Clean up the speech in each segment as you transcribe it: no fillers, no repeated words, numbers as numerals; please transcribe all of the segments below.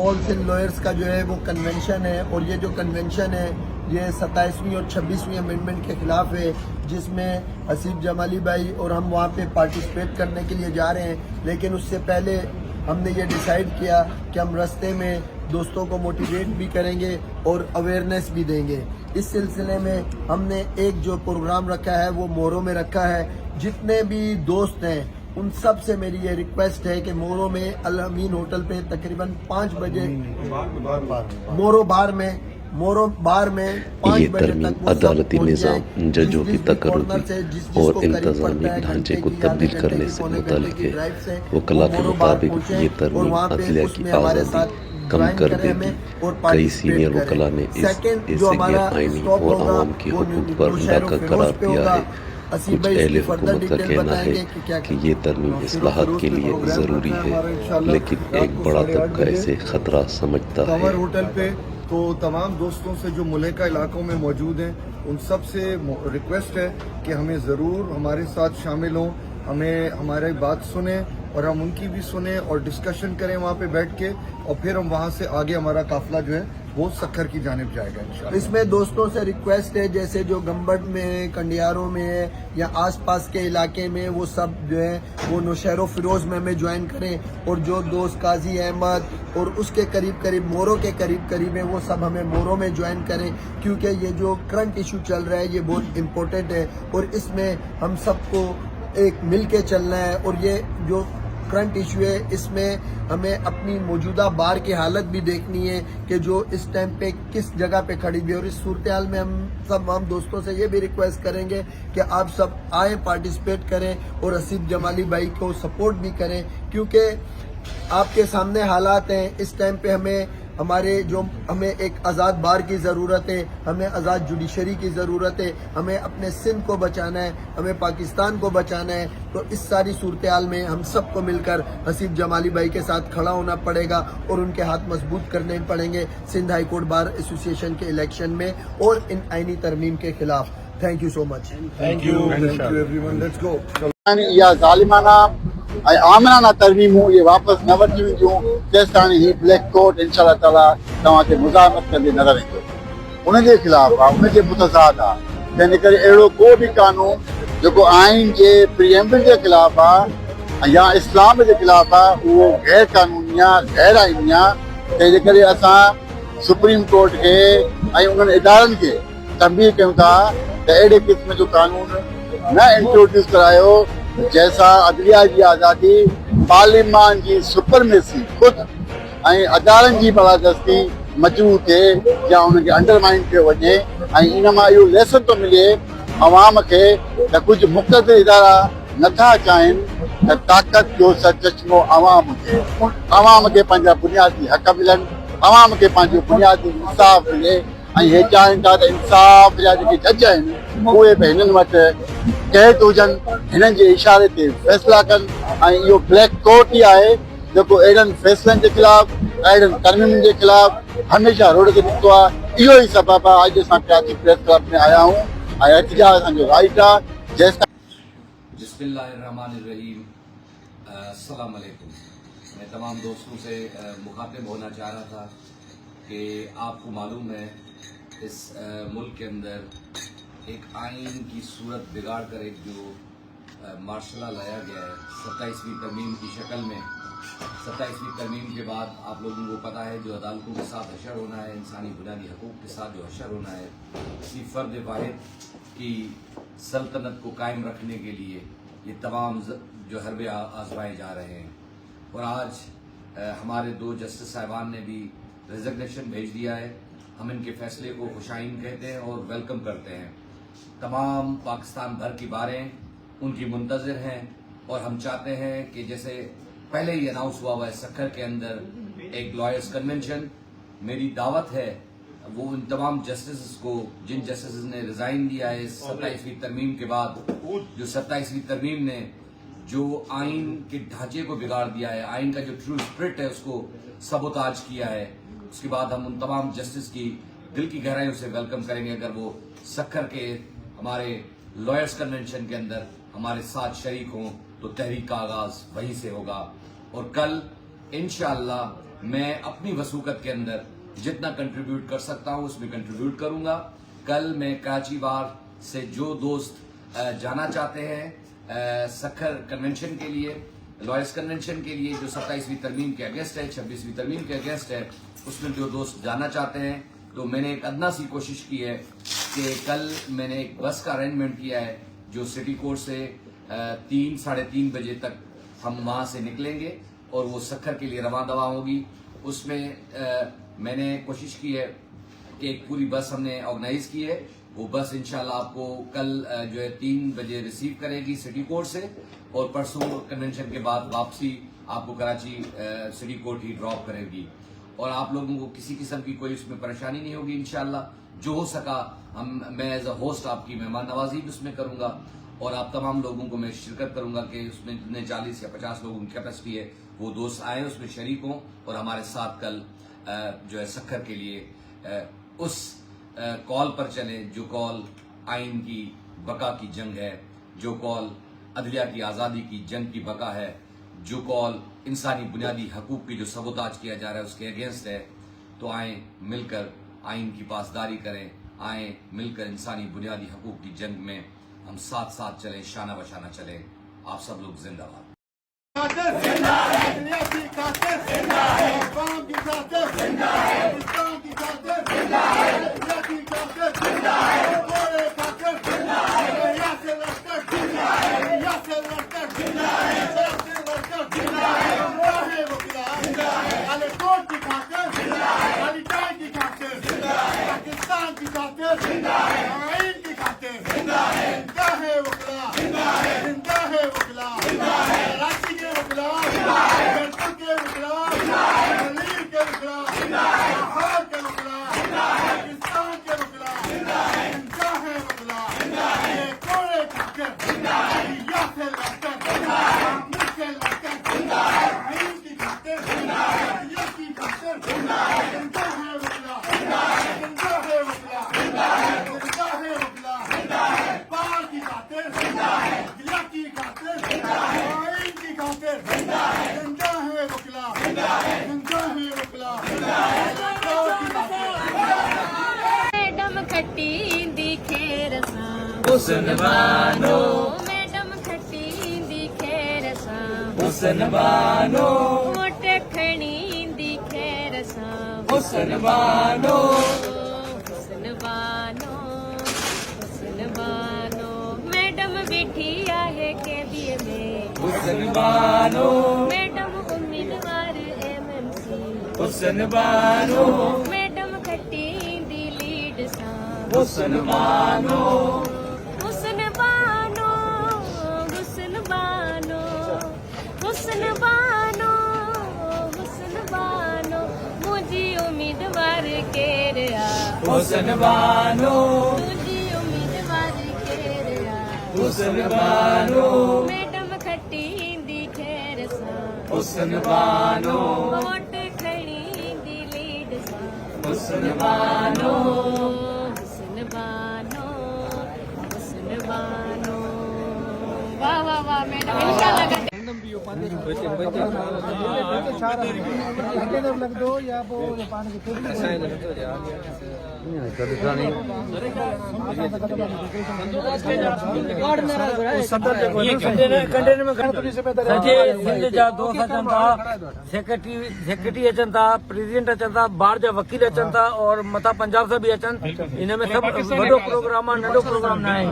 Wholesale lawyers का जो है वो कन्वेंशन है, और ये जो कन्वेंशन है ये 27वीं और 26वीं अमेंडमेंट के खिलाफ है, जिसमें हसीब जमाली भाई और हम वहाँ पे पार्टिसिपेट करने के लिए जा रहे हैं। लेकिन उससे पहले हमने ये डिसाइड किया कि हम रास्ते में दोस्तों को मोटिवेट भी करेंगे और अवेयरनेस भी देंगे। इस सिलसिले में हमने एक जो प्रोग्राम रखा है वो मोरो में रखा है। जितने भी दोस्त हैं उन सब से मेरी ये रिक्वेस्ट है कि मोरो में अल अमीन होटल पे तकरीबन 5 बजे मोरो बार में 5 ये बजे तरमीम तक वो सब अदालती पहुंच निज़ाम, जाएं। जजों की जिस भी तकर्रुरी कॉर्नर से और इंतज़ामी ढांचे को तब्दील करने से मुताल्लिक़ है। वकला के मुताबिक ये तरमीम अदलिया की आज़ादी कम कर देगी। कई सीनियर वकला ने इसे गैर आइनी और आवाम के हुकूक पर डाका करार दिया है। कुछ अहले हुकूमत का कहना है कि ये तरमीम इस्लाहात के लिए ज़रूरी है, लेकिन एक बड़ा तबका इसे ख़तरा समझता है। टावर होटल पे तो तमाम दोस्तों से जो मुल्का इलाकों में मौजूद हैं उन सब से रिक्वेस्ट है कि हमें ज़रूर हमारे साथ शामिल हों, हमें हमारी बात सुने और हम उनकी भी सुने और डिस्कशन करें वहाँ पे बैठ के, और फिर हम वहाँ से आगे हमारा काफिला जो है वो सक्खर की जानिब जाएगा इंशाअल्लाह। इसमें दोस्तों से रिक्वेस्ट है, जैसे जो गंबट में, कंडियारों में या आसपास के इलाके में, वो सब जो है वो नौशहरो फिरोज में हमें ज्वाइन करें। और जो दोस्त काजी अहमद और उसके करीब करीब मोरो के करीब है वो सब हमें मोरो में ज्वाइन करें, क्योंकि ये जो करंट इशू चल रहा है ये बहुत इम्पोर्टेंट है और इसमें हम सबको एक मिल के चलना है। और ये जो करंट इशू है इसमें हमें अपनी मौजूदा बार की हालत भी देखनी है कि जो इस टाइम पे किस जगह पे खड़ी हुई है। और इस सूरत हाल में हम दोस्तों से ये भी रिक्वेस्ट करेंगे कि आप सब आए, पार्टिसिपेट करें और हसीब जमाली भाई को सपोर्ट भी करें, क्योंकि आपके सामने हालात हैं। इस टाइम पे हमें एक आज़ाद बार की ज़रूरत है, हमें आज़ाद जुडिशरी की ज़रूरत है, हमें अपने सिंध को बचाना है, हमें पाकिस्तान को बचाना है। तो इस सारी सूरत हाल में हम सबको मिलकर हसीब जमाली भाई के साथ खड़ा होना पड़ेगा और उनके हाथ मजबूत करने पड़ेंगे Sindh high court bar association के इलेक्शन में और इन आईनी तरमीम के खिलाफ। Thank you so much. Thank you everyone, let's go. या ज़ालिमाना ऐं आमराना तरमीमूं ये वापसि न वठी वेंदियूं तेसि ताणी ही ब्लैक कोर्ट इंशाअल्लाह ताला तव्हांखे मुज़ाहमत कंदे नज़र ईंदो। उनजे ख़िलाफ़ आहे, उनजे मुतज़ाद आहे। तंहिंजे करे अहिड़ो को बि कानून जेको आइन जे प्रिएम्बल जे ख़िलाफ़ आहे या इस्लाम जे ख़िलाफ़ आहे उहो गैर क़ानूनी आहे, गैर आइनी आहे। तंहिंजे करे असां सुप्रीम कोर्ट खे ऐं उन्हनि इदारनि खे तंबीह कयूं था त अहिड़े क़िस्म जो कानून न इंट्रोड्यूस करायो जैसा अदलिया की आज़ादी, पार्लियामान की सुपरमेसी खुद ऐं अदालतनि जी बलादस्ती मजरू थे या उनके अंडरमाइन कयो वञे। ऐं इन मां इहो लेसन तो मिले अवाम के त कुछ मुक़तदर इदारा नथा चाहिनि त ताक़त जो सरचश्मो अवाम हुजे, अवाम के पंहिंजा बुनियादी हक़ मिलनि, अवाम के पंहिंजो बुनियादी इंसाफ़ मिले। ऐं हे चाहिनि था त इंसाफ़ जा जेके जज आहिनि उहे बि हिननि वटि कैद हुजनि, हिननि जे इशारे ते फ़ैसिला कनि। ऐं इहो ब्लैक कोर्ट ई आहे जेको अहिड़नि फ़ैसिलनि जे ख़िलाफ़, अहिड़नि तरमीमनि जे ख़िलाफ़ हमेशह रोड ते निकितो आहे। इहो ई सबबु आहे अॼु असां कराची प्रेस क्लब में आया आहियूं ऐं एहतिजाज असांजो राइट आहे। जेसिताईं बिस्मिल्लाहिर्रहमानिर्रहीम, अस्सलाम वालेकुम। मैं तमाम दोस्तों से मुखातिब होना चाह रहा था कि आपको मालूम है इस मुल्क के अंदर एक आइन की सूरत बिगाड़ कर एक जो मार्शला लाया गया है 27वीं तरमीम की शक्ल में। 27वीं तरमीम के बाद आप लोगों को पता है जो अदालतों के साथ हशर होना है, इंसानी बुनियादी हकूक़ के साथ जो हशर होना है, किसी फ़र्द वाहिद की सल्तनत को कायम रखने के लिए ये तमाम जो हरबे आजमाए जा रहे हैं। और आज हमारे 2 जस्टिस साहिबान ने भी रिज़िग्नेशन भेज दिया है। हम इनके फैसले को खुशाइन कहते हैं और वेलकम करते हैं। तमाम पाकिस्तान भर की बारें उनकी मुंतज़िर हैं और हम चाहते हैं कि जैसे पहले ही अनाउंस हुआ है सक्खर के अंदर एक लॉयर्स कन्वेंशन, मेरी दावत है वो उन तमाम जस्टिस को जिन जस्टिस ने रिज़ाइन दिया है 27वीं तरमीम के बाद, जो 27वीं तरमीम ने जो आइन के ढांचे को बिगाड़ दिया है, आइन का जो ट्रू स्पिरिट है उसको सबोताज किया है, उसके बाद हम उन तमाम जस्टिस की दिल की गहराइयों से वेलकम करेंगे अगर वो सक्खर के हमारे लॉयर्स कन्वेंशन के अंदर हमारे साथ शरीक हों। तो तहरीक का आगाज वहीं से होगा और कल इंशाअल्लाह میں اپنی وسوقت کے اندر جتنا کنٹریبیوٹ کر سکتا ہوں اس میں کنٹریبیوٹ کروں گا. کل میں کراچی بار سے جو دوست جانا چاہتے ہیں سکھر کنونشن کے لیے، لائرس کنونشن کے لیے جو 27ویں ترمیم کے اگینسٹ ہے، 26ویں ترمیم کے اگینسٹ ہے، اس میں جو دوست جانا چاہتے ہیں تو میں نے ایک ادنا سی کوشش کی ہے کہ کل میں نے ایک بس کا ارینجمنٹ کیا ہے جو سٹی کورٹ سے 3-3:30 بجے تک ہم وہاں سے نکلیں گے اور وہ سکھر کے لیے رواں دوا ہوگی. اس میں میں نے کوشش کی ہے کہ ایک پوری بس ہم نے آرگنائز کی ہے. وہ بس انشاءاللہ آپ کو کل جو ہے 3 بجے ریسیو کرے گی سٹی کورٹ سے، اور پرسوں کنونشن کے بعد واپسی آپ کو کراچی سٹی کورٹ ہی ڈراپ کرے گی. اور آپ لوگوں کو کسی قسم کی کوئی اس میں پریشانی نہیں ہوگی انشاءاللہ. جو ہو سکا میں ایز اے ہوسٹ آپ کی مہمان نوازی بھی اس میں کروں گا، اور آپ تمام لوگوں کو میں شرکت کروں گا کہ اس میں جتنے 40 یا 50 لوگوں کی کیپیسٹی ہے وہ دوست آئیں، اس میں شریک ہوں اور ہمارے ساتھ کل جو ہے سکھر کے لیے اس کال پر چلیں جو کال آئین کی بقا کی جنگ ہے، جو کال عدلیہ کی آزادی کی جنگ کی بقا ہے، جو کال انسانی بنیادی حقوق کی جو سبوتاج کیا جا رہا ہے اس کے اگینسٹ ہے. تو آئیں مل کر آئین کی پاسداری کریں، آئیں مل کر انسانی بنیادی حقوق کی جنگ میں ہم ساتھ ساتھ چلیں، شانہ بشانہ چلیں. آپ سب لوگ زندہ باد. मैडम खट्टी दिखे रसा हुस्न बानो, मैडम खट्टी दिखे रसा हुस्न बानो, मोटे खणी दिखे रसा हुस्न बानो, हुस्न बानो, हुस्न बानो, मैडम बैठी आहे के दिए में हुस्न बानो, मैडम उम्मीदवार MMC हुस्न बानो, मैडम खट्टी दी लीड सा हुस्न बानो, हुस्न बानो, हुस्न बानो, हुस्न बानो, हुस्न बानो, मुझी उम्मीदवार के रहा हुस्न बानो, मुझी उम्मीदवार के रहा हुस्न बानो, मैडम खट्टी दी खैर सा हुस्न बानो, वोट खड़ी दी लीड सा हुस्न बानो, हुस्न बानो, हुस्न बानो. वाह वाह वाह मैडम इंशाल्लाह सेक्रेटरी अचनि था, प्रेसिडेंट अचनि था, ॿाहिरि जा वकील अचनि था और मथां पंजाब सां बि अचनि. इन में सभु वॾो प्रोग्राम आहे, नंढो प्रोग्राम न आहे.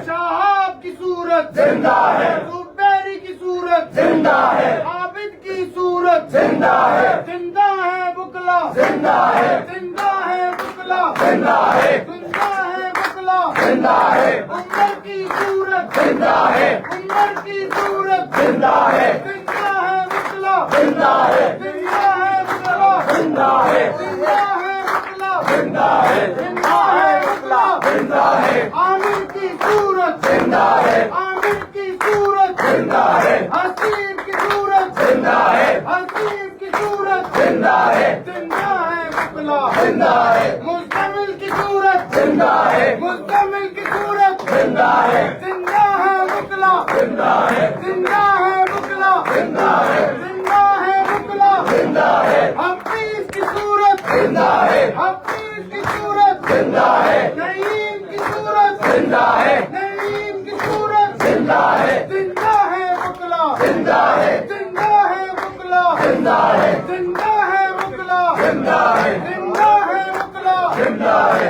साहब की सूरत जिंदा है, ज़ुबैरी की सूरत जिंदा है, आबिद की सूरत जिंदा है, जिंदा है बुकला जिंदा है, जिंदा है बुकला जिंदा है, जिंदा है बुकला जिंदा है, उमर की सूरत जिंदा है उमर की सूरत जिंदा है बुकला जिंदा है बुकला जिंदा है बुकला जिंदा है बुकला जिंदा है आमिर की सूरत जिंदा है आमिर की सूरत जिंदा है हसीब की सूरत जिंदा है हसीब की सूरत जिंदा है बुकला जिंदा है मुस्तमिल की सूरत जिंदा है मुस्तमिल की सूरत जिंदा है बुकला जिंदा है बुकला जिंदा है बुकला जिंदा है हफीज की सूरत जिंदा है हफीज की सूरत जिंदा है नईम की सूरत जिंदा है नईम की सूरत जिंदा है बुकला जिंदा है बुकला जिंदा है बुकला जिंदा है बुकला जिंदा है।